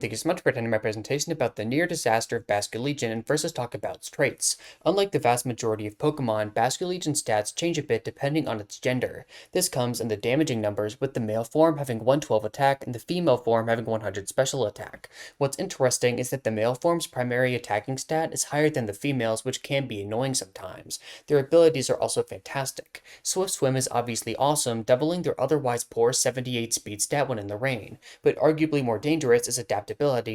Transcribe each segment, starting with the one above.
Thank you so much for attending my presentation about the near disaster of Basculegion and first let's talk about its traits. Unlike the vast majority of Pokemon, Basculegion stats change a bit depending on its gender. This comes in the damaging numbers, with the male form having 112 attack and the female form having 100 special attack. What's interesting is that the male form's primary attacking stat is higher than the female's, which can be annoying sometimes. Their abilities are also fantastic. Swift Swim is obviously awesome, doubling their otherwise poor 78 speed stat when in the rain, but arguably more dangerous is adaptability,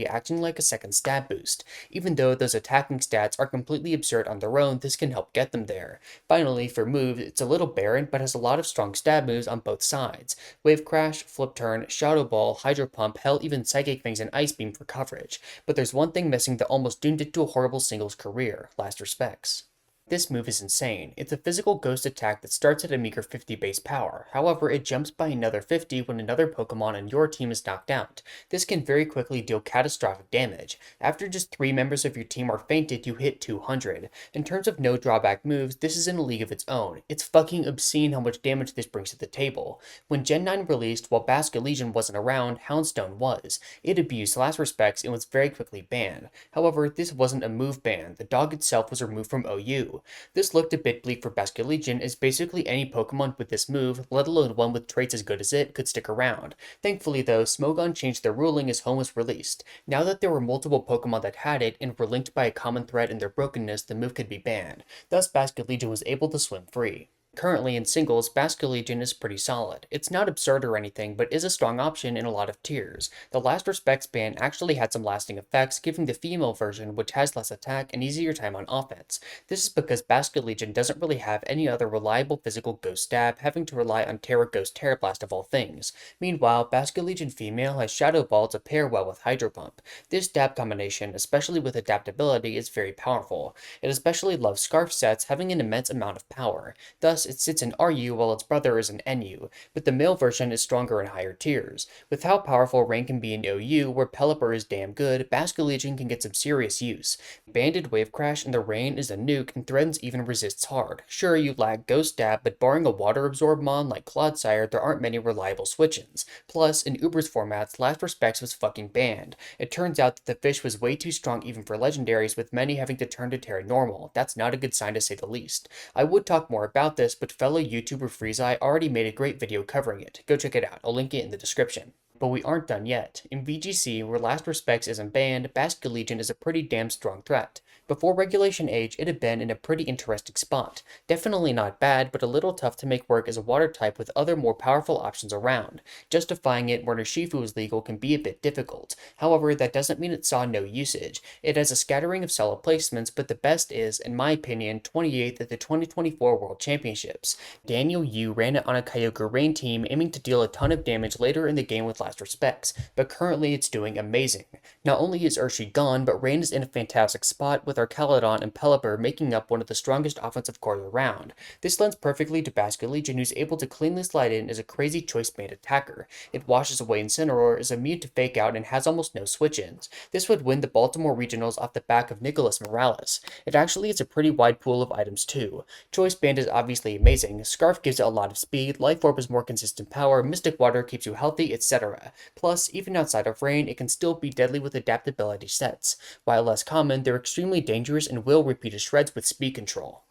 acting like a second stat boost. Even though those attacking stats are completely absurd on their own, this can help get them there. Finally, for moves, it's a little barren, but has a lot of strong stab moves on both sides. Wave Crash, Flip Turn, Shadow Ball, Hydro Pump, hell, even Psychic Fangs and Ice Beam for coverage. But there's one thing missing that almost doomed it to a horrible singles career: last respects. This move is insane. It's a physical ghost attack that starts at a meager 50 base power. However, it jumps by another 50 when another Pokemon on your team is knocked out. This can very quickly deal catastrophic damage. After just 3 members of your team are fainted, you hit 200. In terms of no drawback moves, this is in a league of its own. It's fucking obscene how much damage this brings to the table. When Gen 9 released, while Basculegion wasn't around, Houndstone was. It abused last respects and was very quickly banned. However, this wasn't a move ban. The dog itself was removed from OU. This looked a bit bleak for Basculegion, as basically any Pokemon with this move, let alone one with traits as good as it, could stick around. Thankfully though, Smogon changed their ruling as Home was released. Now that there were multiple Pokemon that had it, and were linked by a common thread in their brokenness, the move could be banned. Thus, Basculegion was able to swim free. Currently in singles, Basculegion is pretty solid. It's not absurd or anything, but is a strong option in a lot of tiers. The Last Respects ban actually had some lasting effects, giving the female version, which has less attack, an easier time on offense. This is because Basculegion doesn't really have any other reliable physical ghost stab, having to rely on Terra Ghost Terra Blast of all things. Meanwhile, Basculegion female has Shadow Ball to pair well with Hydro Pump. This stab combination, especially with adaptability, is very powerful. It especially loves Scarf sets, having an immense amount of power. Thus, it sits in RU while its brother is in NU, but the male version is stronger in higher tiers. With how powerful Rain can be in OU, where Pelipper is damn good, Basculegion can get some serious use. Banded Wave Crash in the rain is a nuke, and Threatens even resists hard. Sure, you lack Ghost Stab, but barring a Water Absorb mon like Clodsire, there aren't many reliable switch-ins. Plus, in Uber's formats, Last Respects was fucking banned. It turns out that the fish was way too strong even for legendaries, with many having to turn to Terra Normal. That's not a good sign to say the least. I would talk more about this, but fellow YouTuber Freezeye already made a great video covering it. Go check it out, I'll link it in the description. But we aren't done yet. In VGC, where Last Respects isn't banned, Basculegion is a pretty damn strong threat. Before Regulation Age, it had been in a pretty interesting spot. Definitely not bad, but a little tough to make work as a water type with other more powerful options around. Justifying it where Urshifu is legal can be a bit difficult. However, that doesn't mean it saw no usage. It has a scattering of solid placements, but the best is, in my opinion, 28th at the 2024 World Championships. Daniel Yu ran it on a Kyogre Rain team, aiming to deal a ton of damage later in the game with Last Respects, but currently it's doing amazing. Not only is Urshi gone, but Rain is in a fantastic spot with our Caledon and Pelipper making up one of the strongest offensive cores around. This lends perfectly to Basculegion, who's able to cleanly slide in as a crazy choice-made attacker. It washes away Incineroar, is immune to Fake Out, and has almost no switch-ins. This would win the Baltimore Regionals off the back of Nicholas Morales. It actually is a pretty wide pool of items too. Choice Band is obviously amazing, Scarf gives it a lot of speed, Life Orb is more consistent power, Mystic Water keeps you healthy, etc. Plus, even outside of Rain, it can still be deadly with adaptability sets. While less common, they're extremely dangerous and will repeat as shreds with speed control.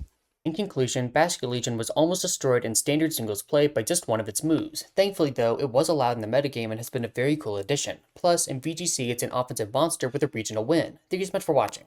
In conclusion, Basculegion was almost destroyed in standard singles play by just one of its moves. Thankfully though, it was allowed in the metagame and has been a very cool addition. Plus, in VGC it's an offensive monster with a regional win. Thank you so much for watching.